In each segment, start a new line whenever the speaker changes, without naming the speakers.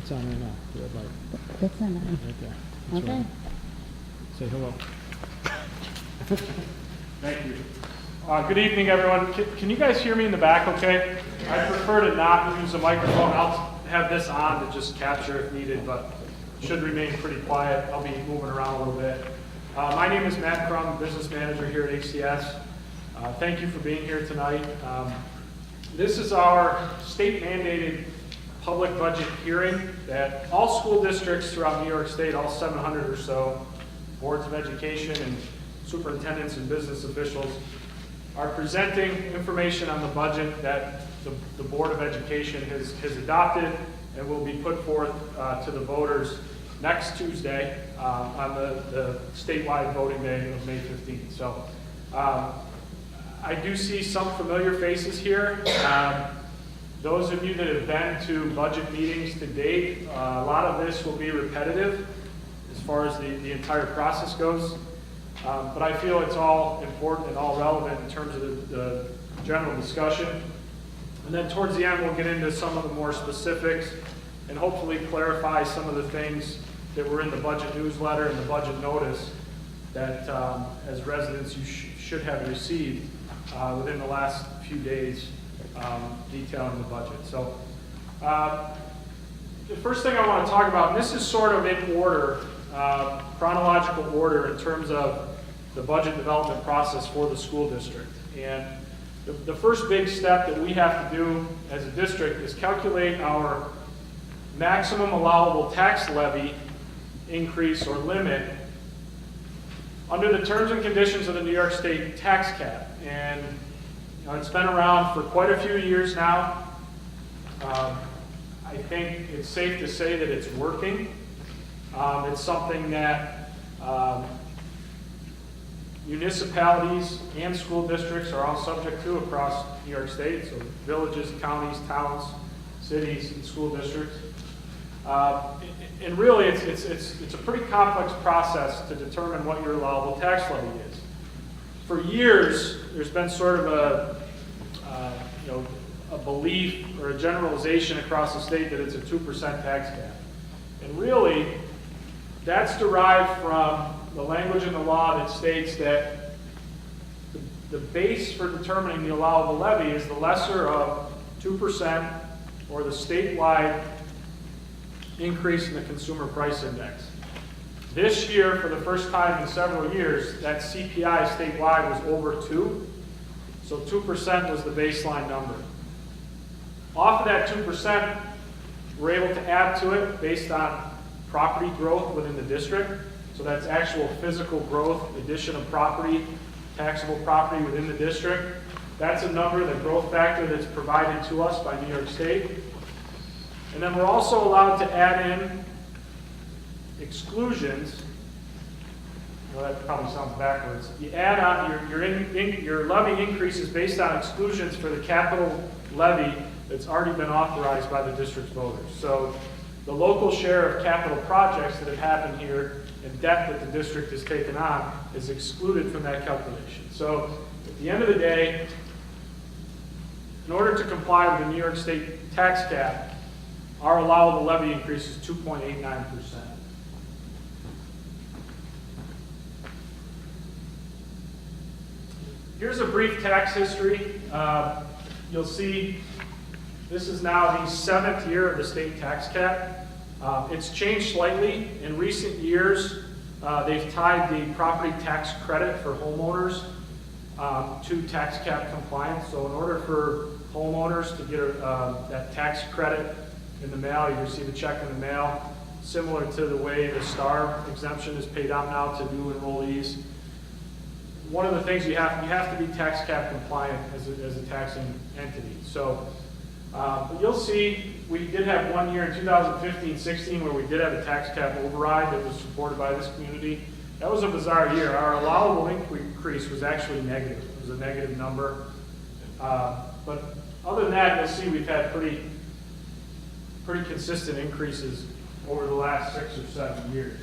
It's on right now, the red light,
That's not,
right there. That's
okay.
right. Say hello.
Thank you. Good evening, everyone. Can you guys hear me in the back okay? I prefer to not use a microphone. I'll have this on to just capture if needed, but should remain pretty quiet. I'll be moving around a little bit. My name is Matt Crum, business manager here at ACS. Thank you for being here tonight. This is our state mandated public budget hearing that all school districts throughout New York State, all 700 or so, boards of education and superintendents and business officials are presenting information on the budget that the Board of Education has adopted and will be put forth to the voters next Tuesday on the statewide voting day of May 15th. So I do see some familiar faces here. Those of you that have been to budget meetings to date, a lot of this will be repetitive as far as the entire process goes. But I feel it's all important and all relevant in terms of the general discussion. And then towards the end, we'll get into some of the more specifics and hopefully clarify some of the things that were in the budget newsletter and the budget notice that as residents you should have received within the last few days detailing the budget. So the first thing I want to talk about, and this is sort of in order, chronological order in terms of the budget development process for the school district. And the first big step that we have to do as a district is calculate our maximum allowable tax levy increase or limit under the terms and conditions of the New York State tax cap. And you know, it's been around for quite a few years now. I think it's safe to say that it's working. It's something that municipalities and school districts are all subject to across New York State, so villages, counties, towns, cities, and school districts. And really, it's a pretty complex process to determine what your allowable tax levy is. For years, there's been sort of a belief or a generalization across the state that it's a 2% tax cap. And really, that's derived from the language in the law that states that the base for determining the allowable levy is the lesser of 2% or the statewide increase in the consumer price index. This year, for the first time in several years, that CPI statewide was over 2, so 2% was the baseline number. Off of that 2%, we're able to add to it based on property growth within the district. So that's actual physical growth, addition of property, taxable property within the district. That's a number, the growth factor that's provided to us by New York State. And then we're also allowed to add in exclusions. Well, that probably sounds backwards. You add on your levy increases based on exclusions for the capital levy that's already been authorized by the district's voters. So the local share of capital projects that have happened here and debt that the district has taken on is excluded from that calculation. So at the end of the day, in order to comply with the New York State tax cap, our allowable levy increase is 2.89%. Here's a brief tax history. You'll see this is now the 7th year of the state tax cap. It's changed slightly. In recent years, they've tied the property tax credit for homeowners to tax cap compliance. So in order for homeowners to get that tax credit in the mail, you receive a check in the mail, similar to the way the STAR exemption is paid out now to new enrollees. One of the things you have to be tax cap compliant as a taxing entity. So but you'll see we did have one year in 2015-16 where we did have a tax cap override that was supported by this community. That was a bizarre year. Our allowable increase was actually negative. It was a negative number. But other than that, you'll see we've had pretty consistent increases over the last 6 or 7 years.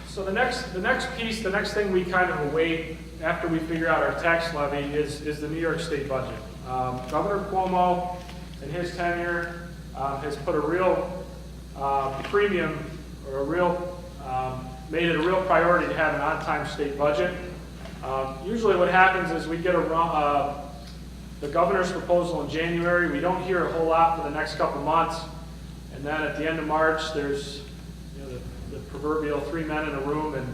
So the next piece, the next thing we kind of await after we figure out our tax levy is the New York State budget. Governor Cuomo, in his tenure, has put a real premium, or made it a real priority to have an on-time state budget. Usually what happens is we get the governor's proposal in January. We don't hear a whole lot for the next couple months. And then at the end of March, there's the proverbial 3 men in a room, and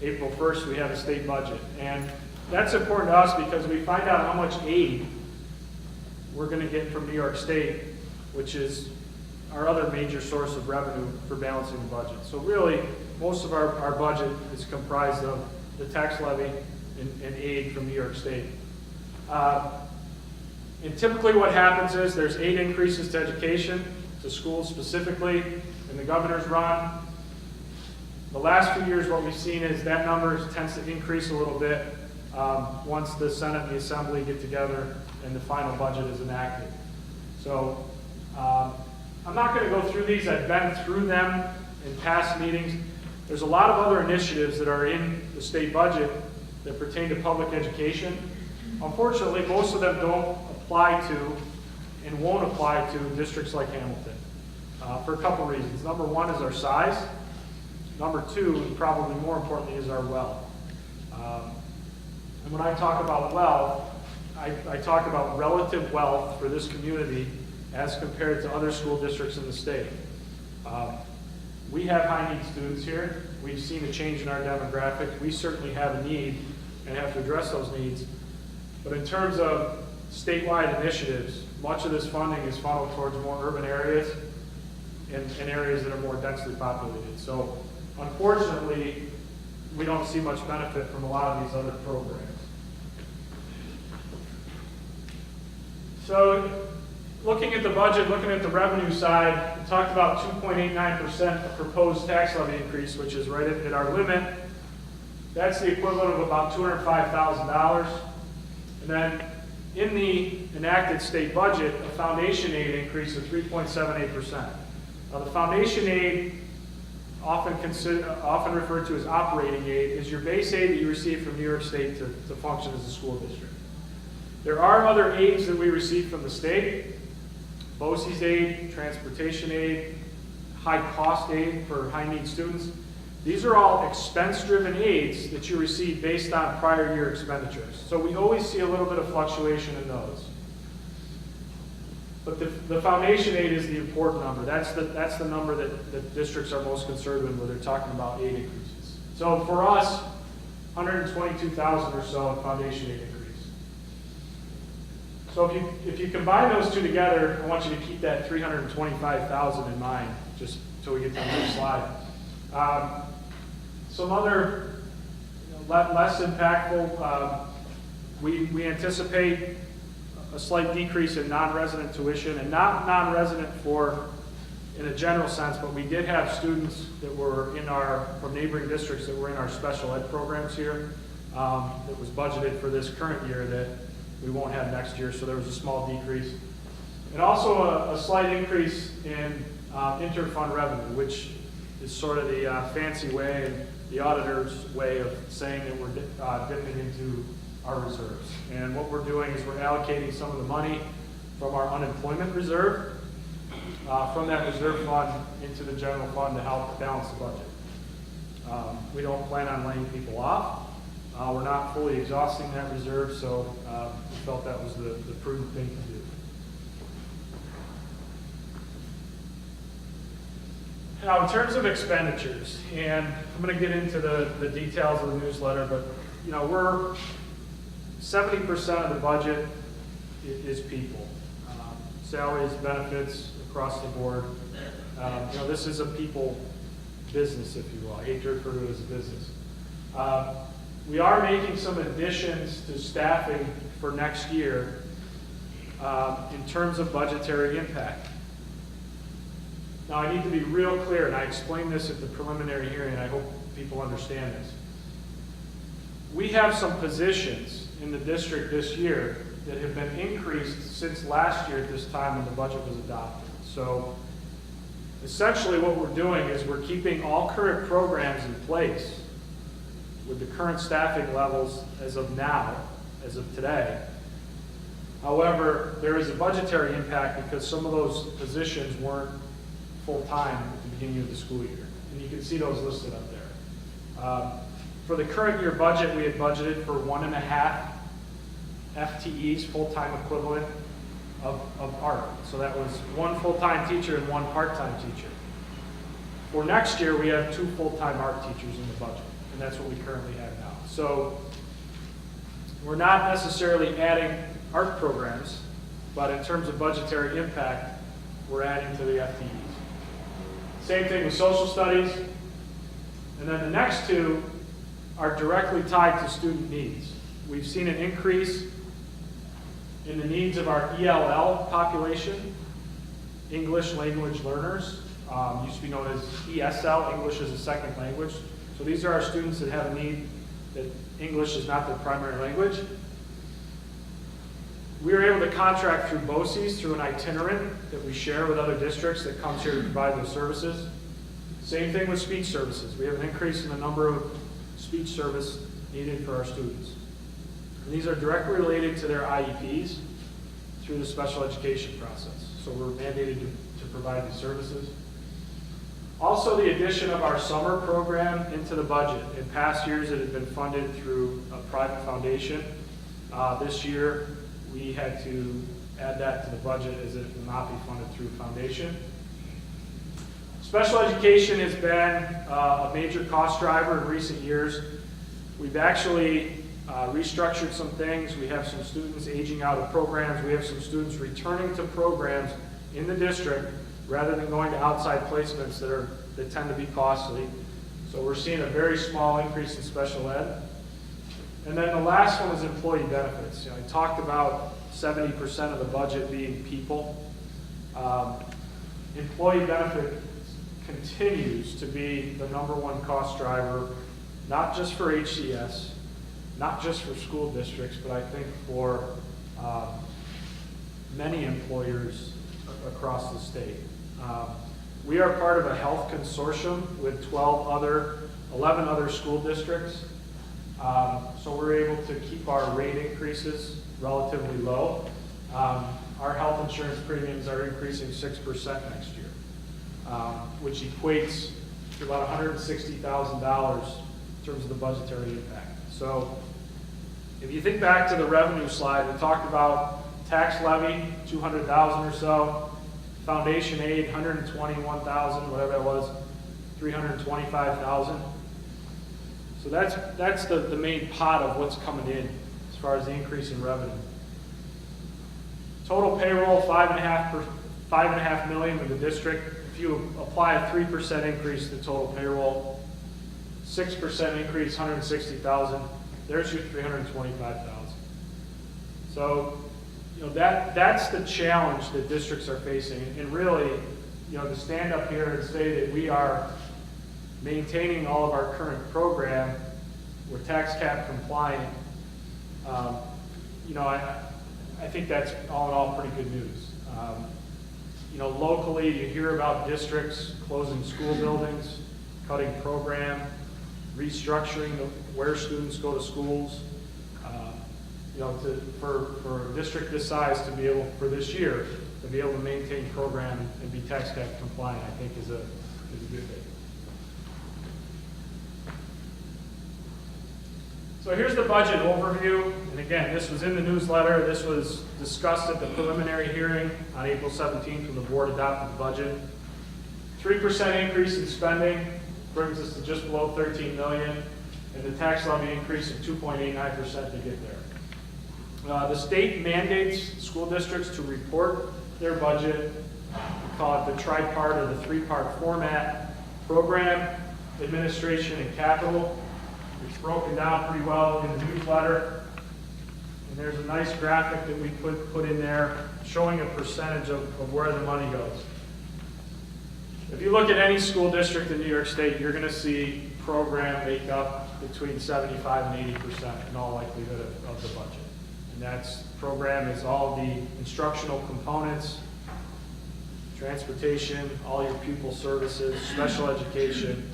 April 1st we have a state budget. And that's important to us because we find out how much aid we're going to get from New York State, which is our other major source of revenue for balancing the budget. So really, most of our budget is comprised of the tax levy and aid from New York State. And typically what happens is there's aid increases to education, to schools specifically, in the governor's run. The last few years what we've seen is that number tends to increase a little bit once the Senate and the Assembly get together and the final budget is enacted. So I'm not going to go through these. I've been through them in past meetings. There's a lot of other initiatives that are in the state budget that pertain to public education. Unfortunately, most of them don't apply to and won't apply to districts like Hamilton for a couple reasons. Number one is our size. Number two, and probably more importantly, is our wealth. And when I talk about wealth, I talk about relative wealth for this community as compared to other school districts in the state. We have high need students here. We've seen a change in our demographic. We certainly have a need and have to address those needs. But in terms of statewide initiatives, much of this funding is funneled towards more urban areas and areas that are more densely populated. So unfortunately, we don't see much benefit from a lot of these other programs. So looking at the budget, looking at the revenue side, we talked about 2.89% of proposed tax levy increase, which is right at our limit. That's the equivalent of about $205,000. And then in the enacted state budget, a foundation aid increase of 3.78%. Now the foundation aid, often referred to as operating aid, is your base aid that you receive from New York State to function as a school district. There are other aids that we receive from the state: BOCES aid, transportation aid, high cost aid for high need students. These are all expense-driven aids that you receive based on prior year expenditures. So we always see a little bit of fluctuation in those. But the foundation aid is the important number. That's the number that districts are most concerned with when they're talking about aid increases. So for us, $122,000 or so in foundation aid increase. So if you combine those two together, I want you to keep that $325,000 in mind, just until we get to the next slide. Some other less impactful, we anticipate a slight decrease in non-resident tuition, and not non-resident in a general sense, but we did have students that were from neighboring districts that were in our special ed programs here that was budgeted for this current year that we won't have next year, so there was a small decrease. And also a slight increase in interfund revenue, which is sort of the fancy way and the auditor's way of saying that we're dipping into our reserves. And what we're doing is we're allocating some of the money from our unemployment reserve, from that reserve fund into the general fund to help balance the budget. We don't plan on laying people off. We're not fully exhausting that reserve, so we felt that was the prudent thing to do. Now, in terms of expenditures, and I'm going to get into the details of the newsletter, but we're 70% of the budget is people, salaries, benefits across the board. This is a people business, if you will. I hate to refer to it as a business. We are making some additions to staffing for next year in terms of budgetary impact. Now, I need to be real clear, and I explained this at the preliminary hearing, and I hope people understand this. We have some positions in the district this year that have been increased since last year at this time when the budget was adopted. So essentially what we're doing is we're keeping all current programs in place with the current staffing levels as of now, as of today. However, there is a budgetary impact because some of those positions weren't full-time at the beginning of the school year. And you can see those listed up there. For the current year budget, we had budgeted for 1.5 FTEs, full-time equivalent of art. So that was 1 full-time teacher and 1 part-time teacher. For next year, we have 2 full-time art teachers in the budget, and that's what we currently have now. So we're not necessarily adding art programs, but in terms of budgetary impact, we're adding to the FTEs. Same thing with social studies. And then the next 2 are directly tied to student needs. We've seen an increase in the needs of our ELL population, English language learners, used to be known as ESL, English as a second language. So these are our students that have a need that English is not their primary language. We were able to contract through BOCES, through an itinerant that we share with other districts that comes here to provide those services. Same thing with speech services. We have an increase in the number of speech service needed for our students. And these are directly related to their IEPs through the special education process. So we're mandated to provide these services. Also, the addition of our summer program into the budget. In past years, it had been funded through a private foundation. This year, we had to add that to the budget as it will not be funded through a foundation. Special education has been a major cost driver in recent years. We've actually restructured some things. We have some students aging out of programs. We have some students returning to programs in the district rather than going to outside placements that tend to be costly. So we're seeing a very small increase in special ed. And then the last one is employee benefits. I talked about 70% of the budget being people. Employee benefit continues to be the #1 cost driver, not just for HCS, not just for school districts, but I think for many employers across the state. We are part of a health consortium with 11 other school districts. So we're able to keep our rate increases relatively low. Our health insurance premiums are increasing 6% next year, which equates to about $160,000 in terms of the budgetary impact. So if you think back to the revenue slide, we talked about tax levy, 200,000 or so, foundation aid, 121,000, whatever that was, 325,000. So that's the main pot of what's coming in as far as the increase in revenue. Total payroll, $5.5 million for the district. If you apply a 3% increase to total payroll, 6% increase, 160,000. There's your 325,000. So, that's the challenge that districts are facing. And really, to stand up here and say that we are maintaining all of our current program, we're tax cap compliant, I think that's all in all pretty good news. Locally, you hear about districts closing school buildings, cutting program, restructuring where students go to schools. For a district this size to be able, for this year, to be able to maintain program and be tax cap compliant, I think is a good thing. So here's the budget overview. And again, this was in the newsletter. This was discussed at the preliminary hearing on April 17th when the board adopted the budget. 3% increase in spending brings us to just below $13 million, and the tax levy increase of 2.89% to get there. The state mandates school districts to report their budget. We call it the tri-part or the 3-part format: program, administration, and capital. It's broken down pretty well in the newsletter. And there's a nice graphic that we put in there showing a percentage of where the money goes. If you look at any school district in New York State, you're going to see program make up between 75 and 80% in all likelihood of the budget. And that's program is all the instructional components, transportation, all your pupil services, special education.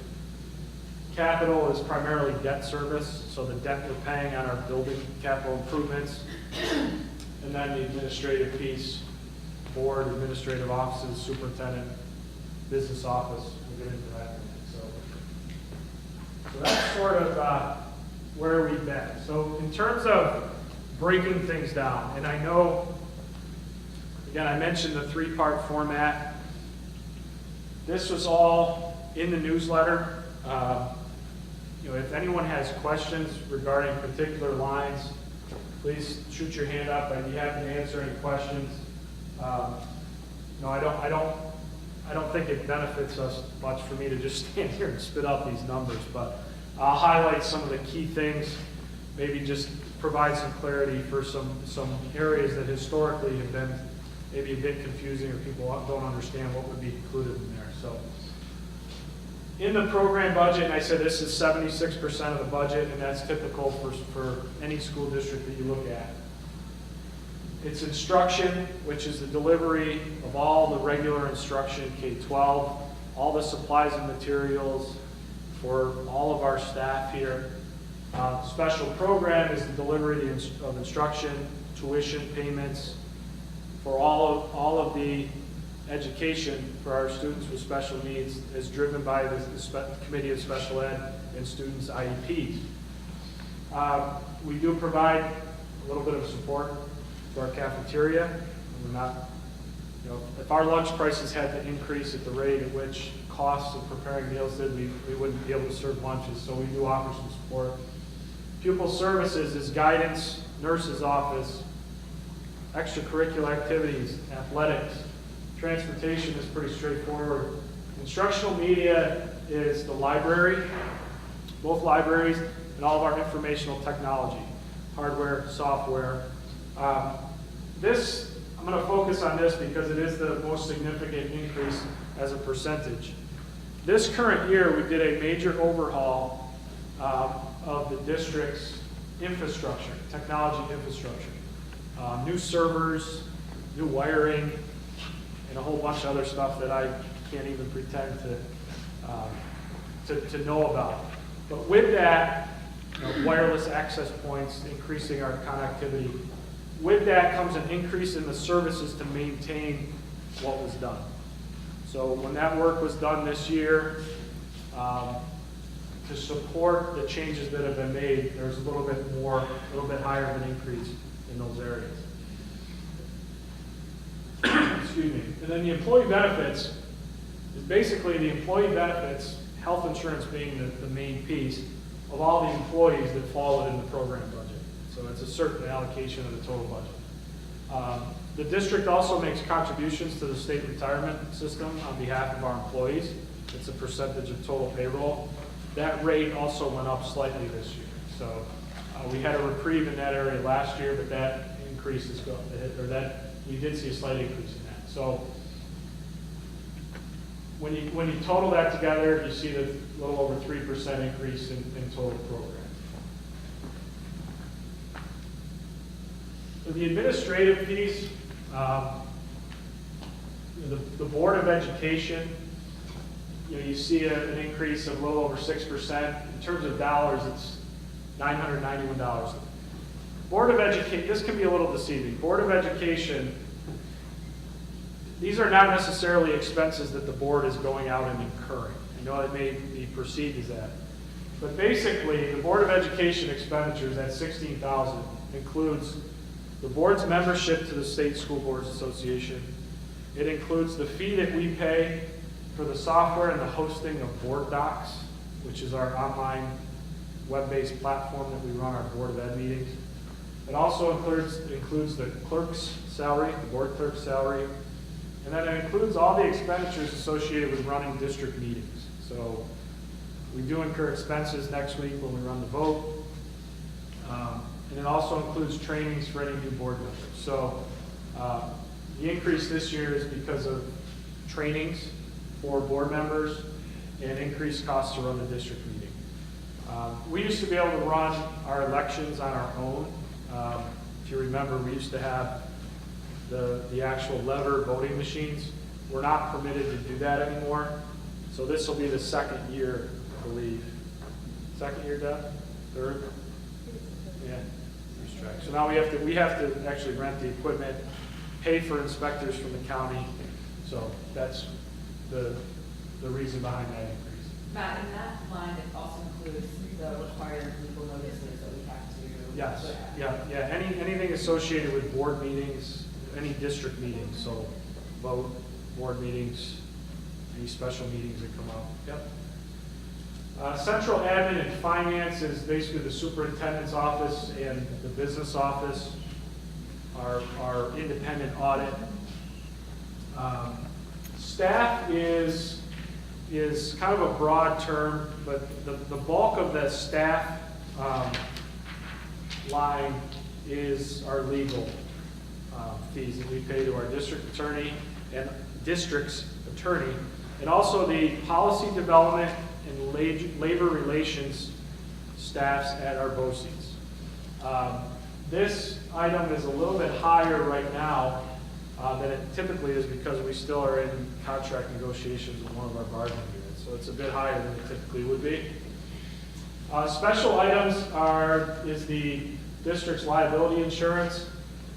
Capital is primarily debt service, so the debt we're paying on our building capital improvements. and then the administrative piece, board, administrative offices, superintendent, business office, we'll get into that in a minute. So that's sort of where we've been. So in terms of breaking things down, and I know, again, I mentioned the three-part format. This was all in the newsletter. If anyone has questions regarding particular lines, please shoot your hand up. I'd be happy to answer any questions. I don't think it benefits us much for me to just stand here and spit out these numbers, but I'll highlight some of the key things, maybe just provide some clarity for some areas that historically have been maybe a bit confusing, or people don't understand what would be included in there. So in the program budget, and I said this is 76% of the budget, and that's typical for any school district that you look at. It's instruction, which is the delivery of all the regular instruction, K-12, all the supplies and materials for all of our staff here. Special program is the delivery of instruction, tuition payments for all of the education for our students with special needs, is driven by the Committee of Special Ed and Students' IEPs. We do provide a little bit of support to our cafeteria. We're not, if our lunch prices had to increase at the rate at which costs of preparing meals did, we wouldn't be able to serve lunches, so we do offer some support. Pupil services is guidance, nurse's office, extracurricular activities, athletics. Transportation is pretty straightforward. Instructional media is the library, both libraries, and all of our informational technology, hardware, software. I'm going to focus on this because it is the most significant increase as a percentage. This current year, we did a major overhaul of the district's infrastructure, technology infrastructure. New servers, new wiring, and a whole bunch of other stuff that I can't even pretend to know about. But with that, wireless access points, increasing our connectivity. With that comes an increase in the services to maintain what was done. So when that work was done this year, to support the changes that have been made, there's a little bit higher of an increase in those areas. Excuse me. And then the employee benefits is basically the employee benefits, health insurance being the main piece of all the employees that fall within the program budget. So it's a certain allocation of the total budget. The district also makes contributions to the state retirement system on behalf of our employees. It's a percentage of total payroll. That rate also went up slightly this year. So we had a reprieve in that area last year, but that increase is going, we did see a slight increase in that. So when you total that together, you see the little over 3% increase in total program. So the administrative piece, the Board of Education, you see an increase of a little over 6%. In terms of dollars, it's $991. Board of Education, this can be a little deceiving. Board of Education, these are not necessarily expenses that the board is going out and incurring. I know it may be perceived as that. But basically, the Board of Education expenditures at $16,000 includes the board's membership to the State School Boards Association. It includes the fee that we pay for the software and the hosting of Board Docs, which is our online web-based platform that we run our Board of Ed meetings. It also includes the clerk's salary, the board clerk's salary, and then it includes all the expenditures associated with running district meetings. So we do incur expenses next week when we run the vote. And it also includes trainings for any new board members. So the increase this year is because of trainings for board members and increased costs to run the district meeting. We used to be able to run our elections on our own. If you remember, we used to have the actual lever voting machines. We're not permitted to do that anymore. So this will be the second year, I believe. Second year, Deb? Third? Yeah. track. So now we have to actually rent the equipment, pay for inspectors from the county. So that's the reason behind that increase.
Matt, in that line, it also includes the required legal notices that we have to.
Yes,
put out.
yeah. Anything associated with board meetings, any district meetings, so vote, board meetings, any special meetings that come up. Yep. Central admin and finance is basically the superintendent's office and the business office, our independent audit. Staff is kind of a broad term, but the bulk of the staff line is our legal fees that we pay to our district attorney and district's attorney, and also the policy development and labor relations staffs at our BOCES. This item is a little bit higher right now than it typically is because we still are in contract negotiations with one of our bargaining units. So it's a bit higher than it typically would be. Special items is the district's liability insurance,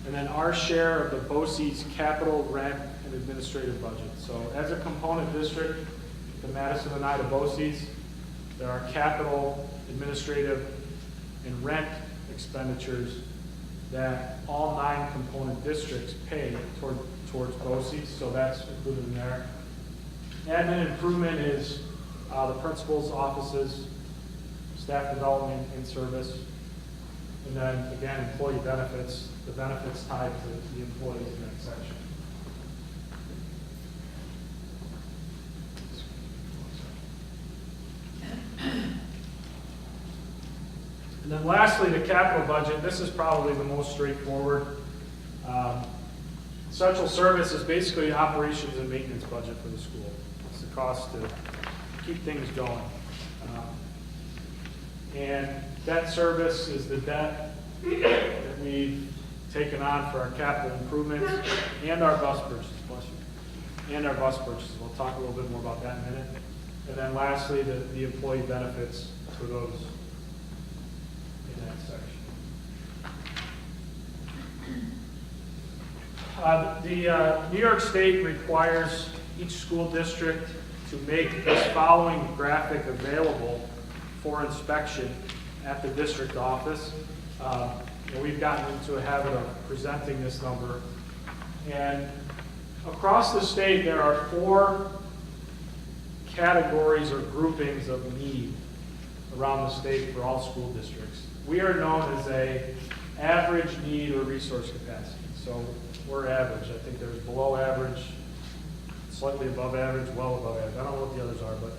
and then our share of the BOCES capital, rent, and administrative budget. So as a component district, the Madison Oneida BOCES, there are capital, administrative, and rent expenditures that all 9 component districts pay towards BOCES, so that's included in there. Admin improvement is the principal's offices, staff development and service, and then again, employee benefits, the benefits tied to the employees in that section. And then lastly, the capital budget. This is probably the most straightforward. Central service is basically operations and maintenance budget for the school. It's the cost to keep things going. And debt service is the debt that we've taken on for our capital improvements and our bus purchases. Bless you. And our bus purchases. We'll talk a little bit more about that in a minute. And then lastly, the employee benefits for those in that section. The New York State requires each school district to make this following graphic available for inspection at the district office. And we've gotten into a habit of presenting this number. And across the state, there are 4 categories or groupings of need around the state for all school districts. We are known as a average need or resource capacity. So we're average. I think there's below average, slightly above average, well above average. I don't know what the others are, but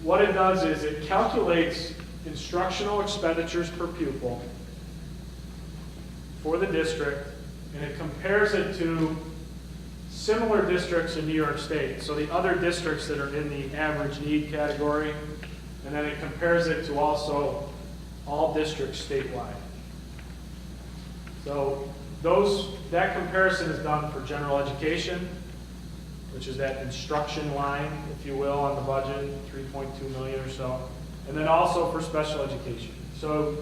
what it does is it calculates instructional expenditures per pupil for the district, and it compares it to similar districts in New York State. So the other districts that are in the average need category, and then it compares it to also all districts statewide. So that comparison is done for general education, which is that instruction line, if you will, on the budget, 3.2 million or so, and then also for special education. So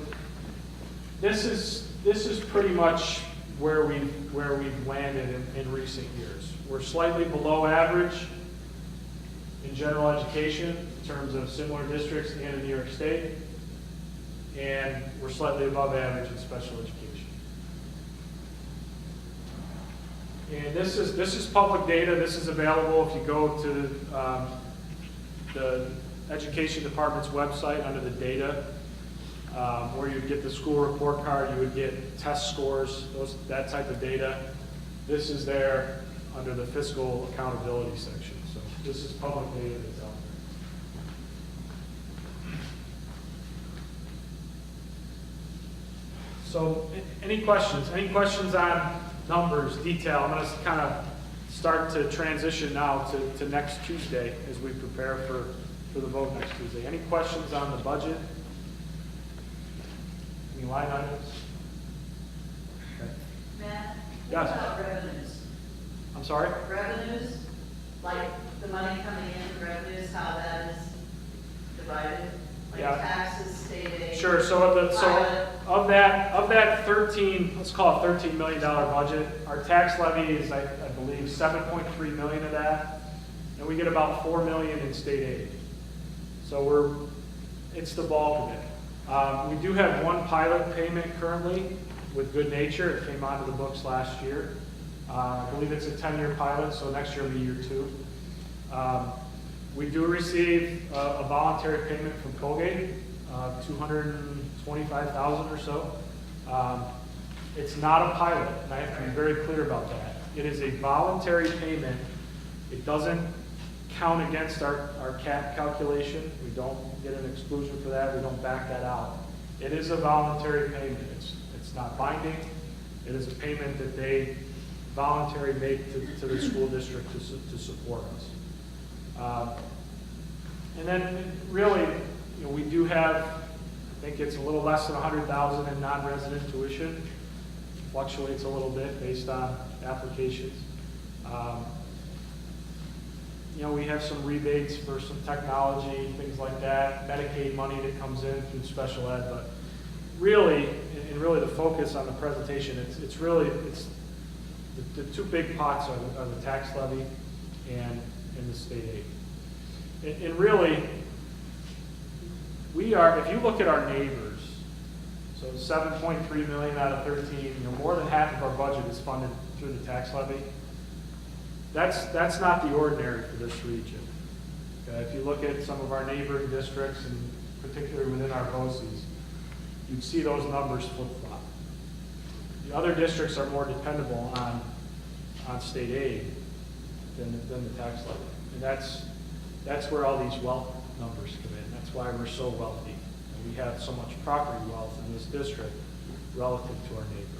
this is pretty much where we've landed in recent years. We're slightly below average in general education in terms of similar districts and in New York State, and we're slightly above average in special education. And this is public data. This is available if you go to the Education Department's website under the data, where you'd get the school report card, you would get test scores, that type of data. This is there under the fiscal accountability section. So this is public data that's out there. So any questions? Any questions on numbers, detail? I'm going to kind of start to transition now to next Tuesday as we prepare for the vote next Tuesday. Any questions on the budget? Any line items? Okay.
Matt?
Yes.
What about revenues?
I'm sorry?
Revenues, like the money coming in, revenues, how that is divided? Like
Yeah.
taxes, state aid?
Sure, so
Pilot.
of that 13, let's call it $13 million budget, our tax levy is, I believe, 7.3 million of that, and we get about 4 million in state aid. So it's the bulk of it. We do have one pilot payment currently with Good Nature. It came onto the books last year. I believe it's a 10-year pilot, so next year will be year 2. We do receive a voluntary payment from Colgate, $225,000 or so. It's not a pilot, and I have to be very clear about that. It is a voluntary payment. It doesn't count against our cap calculation. We don't get an exclusion for that. We don't back that out. It is a voluntary payment. It's not binding. It is a payment that they voluntarily make to the school district to support us. And then really, we do have, I think it's a little less than 100,000 in non-resident tuition. Fluctuates a little bit based on applications. We have some rebates for some technology, things like that, Medicaid money that comes in through special ed, but really, and really the focus on the presentation, it's the two big pots are the tax levy and the state aid. And really, we are, if you look at our neighbors, so 7.3 million out of 13, more than half of our budget is funded through the tax levy. That's not the ordinary for this region. Okay? If you look at some of our neighboring districts, and particularly within our BOCES, you'd see those numbers flip-flop. The other districts are more dependable on state aid than the tax levy. And that's where all these wealth numbers come in. That's why we're so wealthy. And we have so much property wealth in this district relative to our neighbors.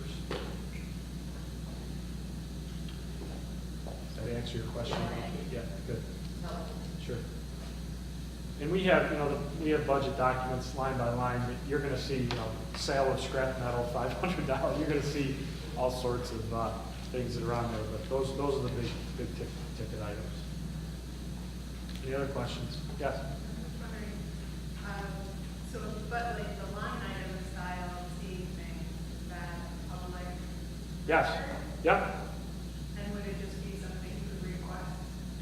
Does that answer your question? Yeah, good. Sure. And we have, we have budget documents line by line. You're going to see, sale of scrap metal, $500. You're going to see all sorts of things that are on there. But those are the big ticket items. Any other questions? Yes.
So, but like the line item style C thing, is that public?
Yes. Yep.
And would it just be something you could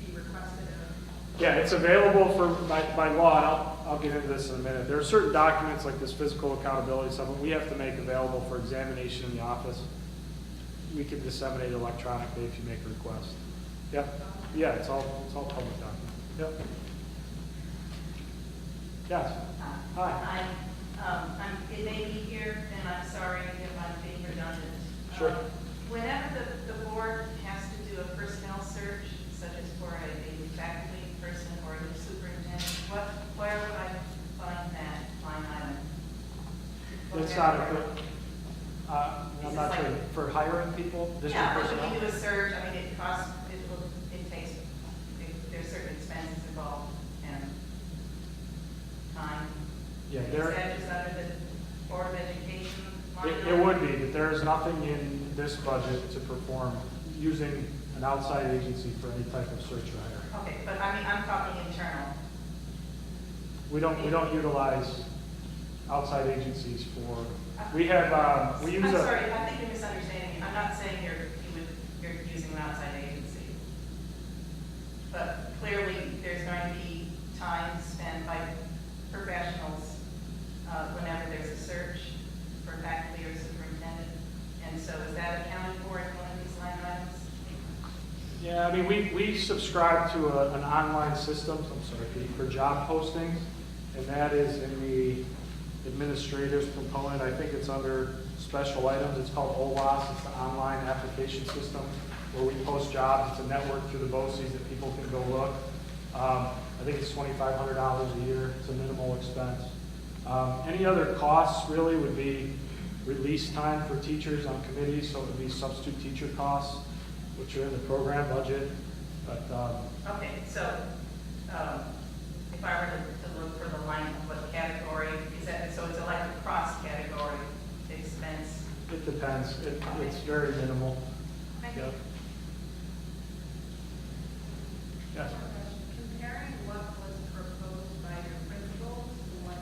be requested of?
Yeah, it's available by law, and I'll get into this in a minute. There are certain documents like this physical accountability stuff that we have to make available for examination in the office. We can disseminate electronically if you make a request. Yep. Yeah, it's all public document. Yep. Yes. Hi.
It may be here, and I'm sorry if I'm being redundant.
Sure.
Whenever the board has to do a personnel search, such as for a faculty person or a new superintendent, where would I find that line item?
It's not a good, I'm not sure, for hiring people, district
Yeah, but
personnel?
when you do a search, I mean, it costs, it takes, there's certain expenses involved and time.
Yeah,
Is that just under the Board of Education line
It
item?
would be, but there is nothing in this budget to perform using an outside agency for any type of search or hiring.
Okay, but I mean, I'm talking internal.
We don't utilize outside agencies for, we have, we use
I'm
a.
sorry, I think you're misunderstanding me. I'm not saying you're using an outside agency. But clearly, there's going to be time spent by professionals whenever there's a search for faculty or superintendent. And so is that accounted for in one of these line items?
Yeah, I mean, we subscribe to an online system, for job postings, and that is in the administrator's component. I think it's under special items. It's called OWASP. It's the online application system where we post jobs. It's a network through the BOCES that people can go look. I think it's $2,500 a year. It's a minimal expense. Any other costs really would be release time for teachers on committees, so it would be substitute teacher costs, which are in the program budget. But
Okay, so if I were to look for the line, what category is that? So it's like a cross-category expense.
it depends. It's very minimal.
Thank you.
Yep. Yes.
Comparing what was proposed by your principals to what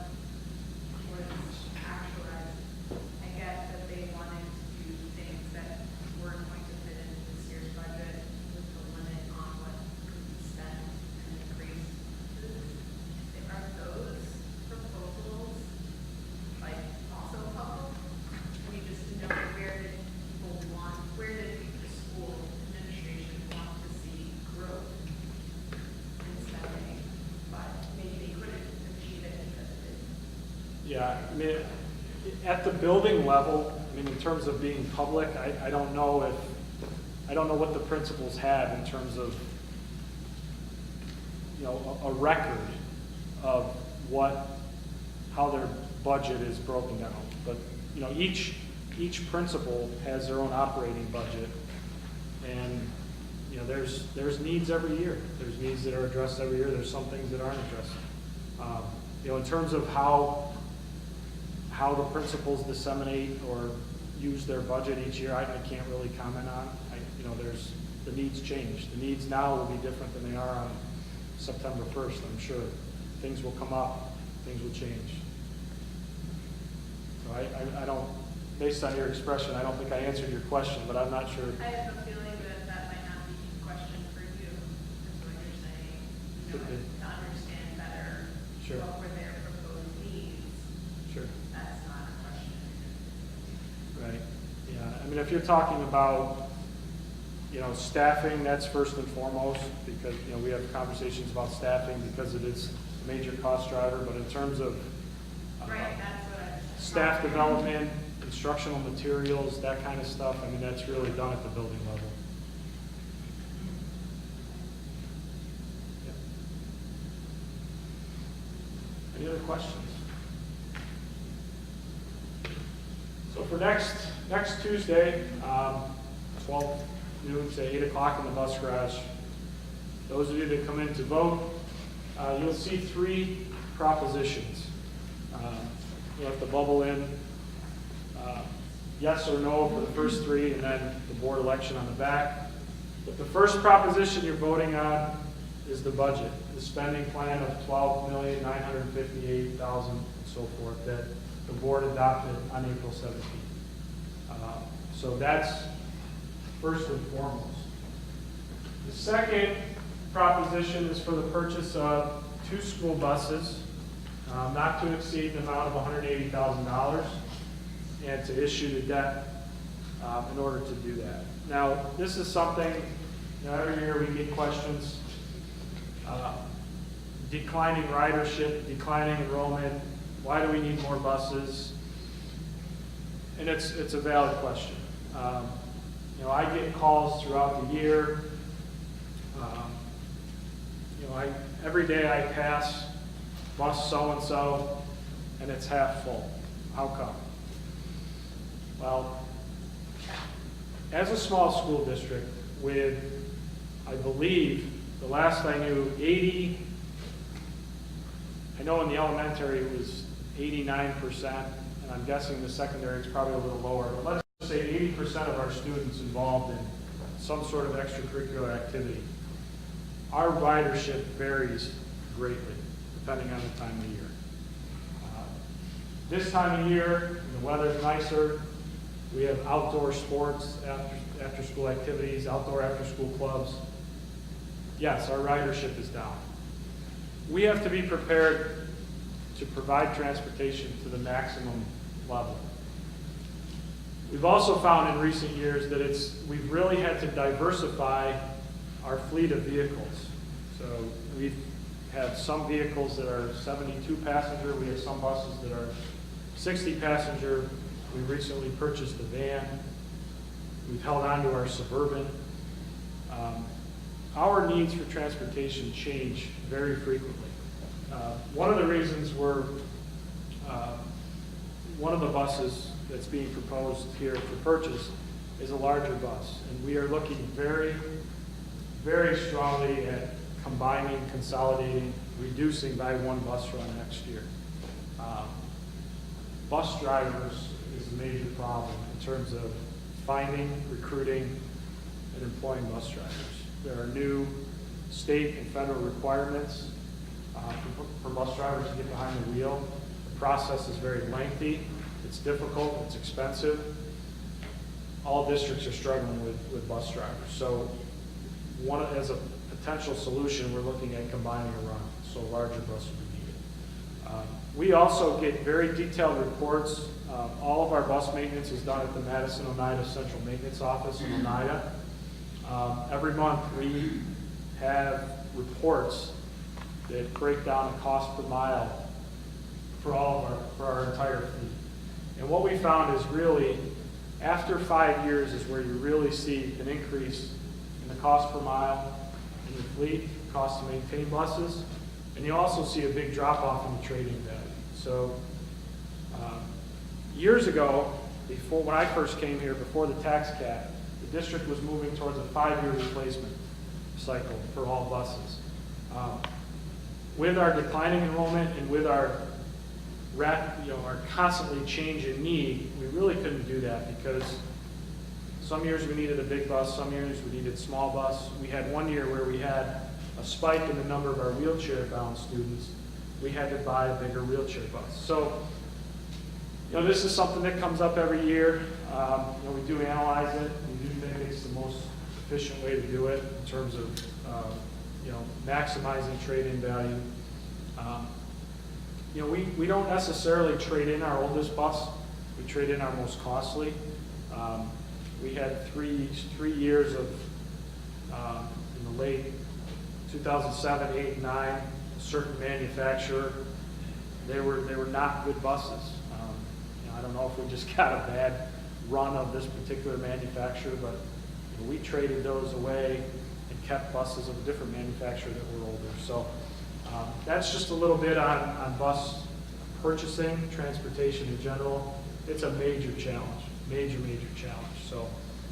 Yeah, I mean, at the building level, I mean, in terms of being public, I don't know what the principals have in terms of, you know, a record of how their budget is broken down. But, you know, each principal has their own operating budget, and, you know, there's needs every year. There's needs that are addressed every year. There's some things that aren't addressed. You know, in terms of how the principals disseminate or use their budget each year, I can't really comment on. You know, the needs change. The needs now will be different than they are on September 1st, I'm sure. Things will come up, things will change. So I don't, based on your expression, I don't think I answered your question, but I'm not sure.
I have a feeling that might not be a question for you, is what you're saying, you know,
Could be.
to understand better
Sure.
what were their proposed needs.
Sure.
That's not a question.
Right, yeah, I mean, if you're talking about, you know, staffing, that's first and foremost, because, you know, we have conversations about staffing because it is a major cost driver, but in terms of
Right, that's what I.
staff development, instructional materials, that kind of stuff, I mean, that's really done at the building level. Yeah. Any other questions? So for next Tuesday, 12 noon to 8 o'clock in the bus garage, those of you that come in to vote, you'll see 3 propositions. You'll have to bubble in yes or no for the first 3, and then the board election on the back. But the first proposition you're voting on is the budget, the spending plan of $12,958,000 and so forth that the board adopted on April 17th. So that's first and foremost. The second proposition is for the purchase of 2 school buses, not to exceed the amount of $180,000, and to issue the debt in order to do that. Now, this is something, you know, every year we get questions. Declining ridership, declining enrollment, why do we need more buses? And it's a valid question. You know, I get calls throughout the year. You know, every day I pass bus so-and-so, and it's half full. How come? Well, as a small school district with, I believe, the last I knew, 80, I know in the elementary it was 89%, and I'm guessing the secondary is probably a little lower, but let's say 80% of our students involved in some sort of extracurricular activity. Our ridership varies greatly, depending on the time of year. This time of year, when the weather's nicer, we have outdoor sports, after-school activities, outdoor after-school clubs. Yes, our ridership is down. We have to be prepared to provide transportation to the maximum level. We've also found in recent years that we've really had to diversify our fleet of vehicles. So we have some vehicles that are 72 passenger, we have some buses that are 60 passenger. We recently purchased a van. We've held on to our Suburban. Our needs for transportation change very frequently. One of the reasons one of the buses that's being proposed here for purchase is a larger bus. And we are looking very, very strongly at combining, consolidating, reducing by 1 bus run next year. Bus drivers is a major problem in terms of finding, recruiting, and employing bus drivers. There are new state and federal requirements for bus drivers to get behind the wheel. The process is very lengthy, it's difficult, it's expensive. All districts are struggling with bus drivers. So as a potential solution, we're looking at combining a run, so a larger bus would be needed. We also get very detailed reports. All of our bus maintenance is done at the Madison Oneida Central Maintenance Office in Oneida. Every month we have reports that break down the cost per mile for our entire fleet. And what we found is really, after 5 years is where you really see an increase in the cost per mile in the fleet, cost to maintain buses, and you also see a big drop off in the trading value. So years ago, before when I first came here, before the tax cap, the district was moving towards a 5-year replacement cycle for all buses. With our declining enrollment and with our our constantly changing need, we really couldn't do that because some years we needed a big bus, some years we needed small bus. We had one year where we had a spike in the number of our wheelchair-bound students. We had to buy a bigger wheelchair bus. So, this is something that comes up every year. We do analyze it. We do think it's the most efficient way to do it in terms of, maximizing trade-in value. We don't necessarily trade in our oldest bus. We trade in our most costly. We had three years of, in the late 2007, 8, and 9, a certain manufacturer. They were not good buses. I don't know if we just got a bad run of this particular manufacturer, but we traded those away and kept buses of a different manufacturer that were older. So that's just a little bit on bus purchasing, transportation in general. It's a major challenge, major challenge. So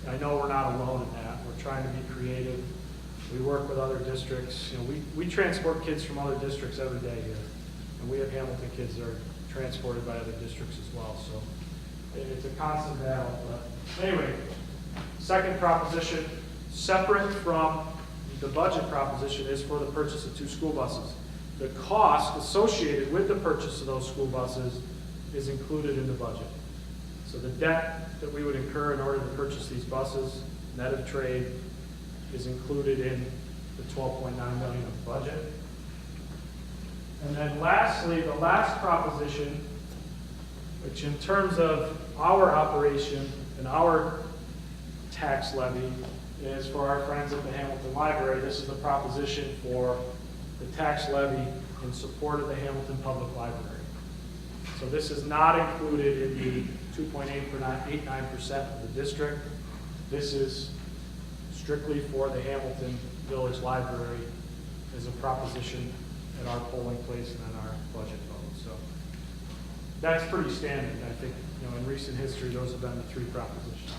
I know we're not alone in that. We're trying to be creative. We work with other districts. We transport kids from other districts every day here. And we have Hamilton kids that are transported by other districts as well. So it's a constant battle. But anyway, second proposition, separate from the budget proposition, is for the purchase of 2 school buses. The cost associated with the purchase of those school buses is included in the budget. So the debt that we would incur in order to purchase these buses, net of trade, is included in the $12.9 million of the budget. And then lastly, the last proposition, which in terms of our operation and our tax levy, is for our friends at the Hamilton Library. This is the proposition for the tax levy in support of the Hamilton Public Library. So this is not included in the 2.89% of the district. This is strictly for the Hamilton Village Library as a proposition at our polling place and in our budget vote. So that's pretty standard. I think in recent history those have been the 3 propositions.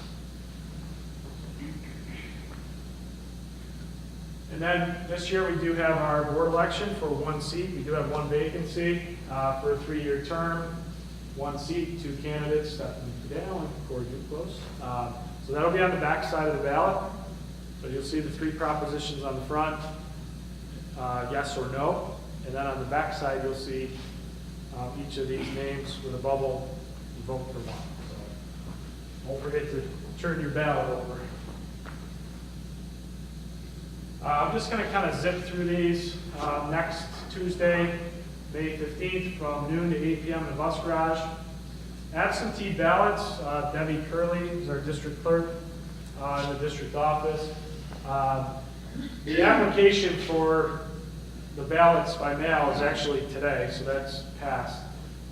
And then this year we do have our board election for 1 seat. We do have 1 vacancy for a 3-year term, 1 seat, 2 candidates, Stephanie Fidel and Corey Duclos. So that'll be on the back side of the ballot. So you'll see the 3 propositions on the front, yes or no. And then on the back side you'll see each of these names with a bubble, you vote for one. So don't forget to turn your ballot over. I'm just going to kind of zip through these. Next Tuesday, May 15th, from noon to 8 p.m. in the bus garage. Absentee ballots, Debbie Curley is our district clerk in the district office. The application for the ballots by mail is actually today, so that's passed.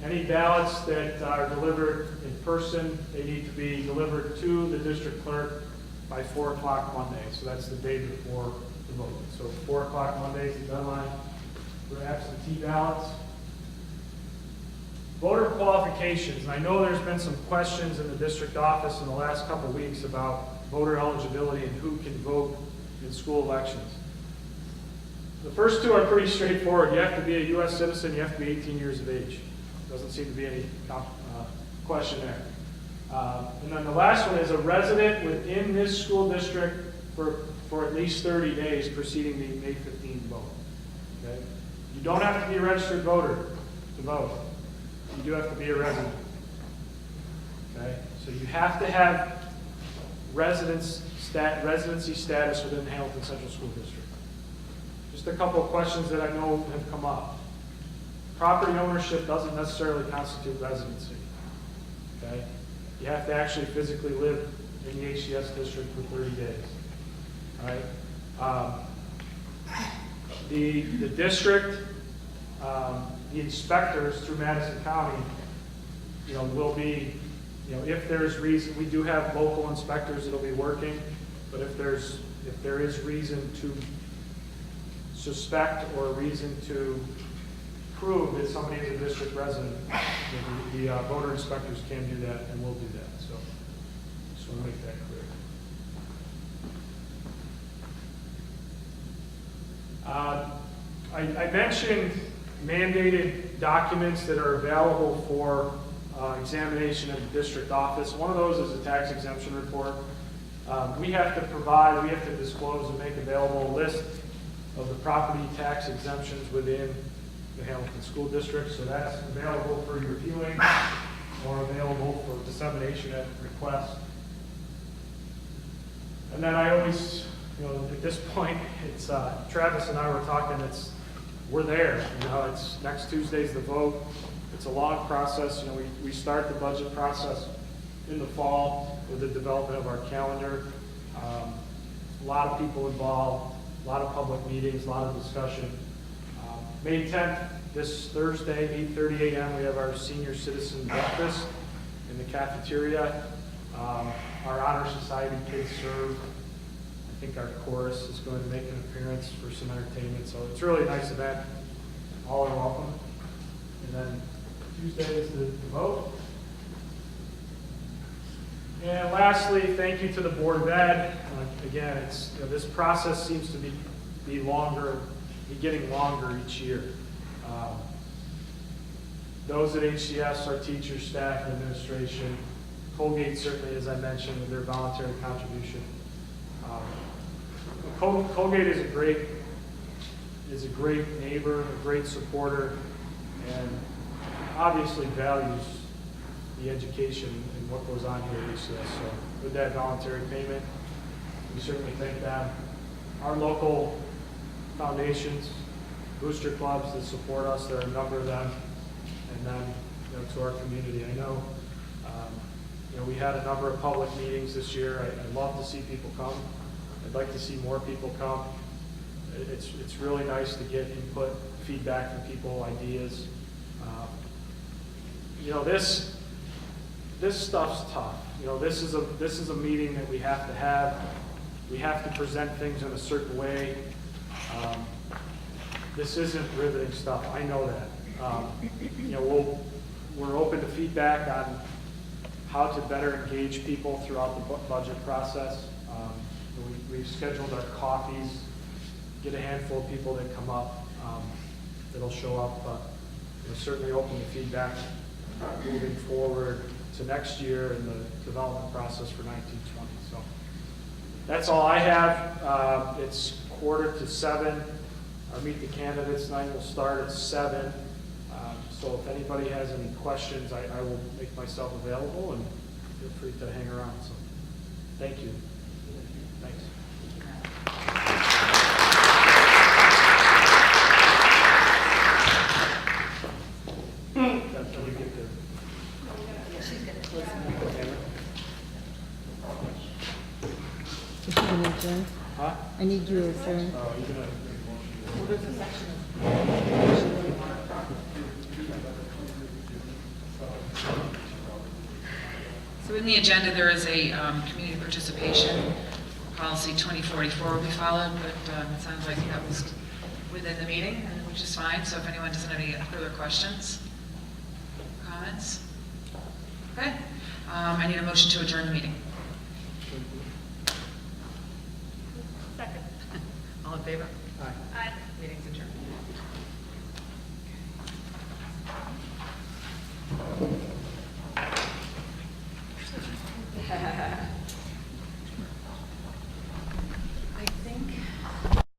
Any ballots that are delivered in person, they need to be delivered to the district clerk by 4 o'clock Monday. So that's the day before the vote. So 4 o'clock Monday is the deadline for absentee ballots. Voter qualifications. And I know there's been some questions in the district office in the last couple of weeks about voter eligibility and who can vote in school elections. The first 2 are pretty straightforward. You have to be a U.S. citizen, you have to be 18 years of age. Doesn't seem to be any question there. And then the last one is a resident within this school district for at least 30 days preceding the May 15th vote. Okay? You don't have to be a registered voter to vote. You do have to be a resident. Okay? So you have to have residency status within the Hamilton Central School District. Just a couple of questions that I know have come up. Property ownership doesn't necessarily constitute residency. Okay? You have to actually physically live in the HCS district for 30 days. All right? The district the inspectors through Madison County, will be, if there's reason, we do have local inspectors that'll be working, but if there is reason to suspect or reason to prove that somebody is a district resident, the voter inspectors can do that and will do that. So just want to make that clear. I mentioned mandated documents that are available for examination at the district office. One of those is a tax exemption report. We have to disclose and make available a list of the property tax exemptions within the Hamilton School District. So that's available for your viewing or available for dissemination at request. And then I always, at this point, it's Travis and I were talking, we're there. It's next Tuesday's the vote. It's a long process. We start the budget process in the fall with the development of our calendar. A lot of people involved, a lot of public meetings, a lot of discussion. May 10th, this Thursday, 8:30 a.m., we have our senior citizen breakfast in the cafeteria. Our Honor Society kids serve. I think our chorus is going to make an appearance for some entertainment. So it's a really nice event. All are welcome. And then Tuesday is the vote. And lastly, thank you to the Board of Ed. Again, this process seems to be getting longer each year. Those at HCS, our teachers, staff, and administration. Colgate certainly, as I mentioned, with their voluntary contribution. Colgate is a great neighbor, a great supporter, and obviously values the education and what goes on here at HCS. So with that voluntary payment, we certainly thank them. Our local foundations, booster clubs that support us, there are a number of them, and then to our community. I know we had a number of public meetings this year. I'd love to see people come. I'd like to see more people come. It's really nice to get input, feedback from people, ideas. This stuff's tough. This is a meeting that we have to have. We have to present things in a certain way. This isn't riveting stuff. I know that. We're open to feedback on how to better engage people throughout the budget process. We've scheduled our coffees, get a handful of people that come up, that'll show up, but we're certainly open to feedback moving forward to next year in the development process for 1920. So that's all I have. It's 6:45. Our Meet the Candidates night will start at 7. So if anybody has any questions, I will make myself available, and feel free to hang around. So thank you. Thanks. That's how we get there.
Is she gonna adjourn?
Huh?
I need you to adjourn.
Oh, you're gonna
Well, there's a section of.
So in the agenda, there is a community participation policy 2044 will be followed, but it sounds like that was within the meeting, which is fine. So if anyone doesn't have any further questions, comments? Okay. I need a motion to adjourn the meeting.
Second.
All in favor?
Aye.
Meeting's adjourned.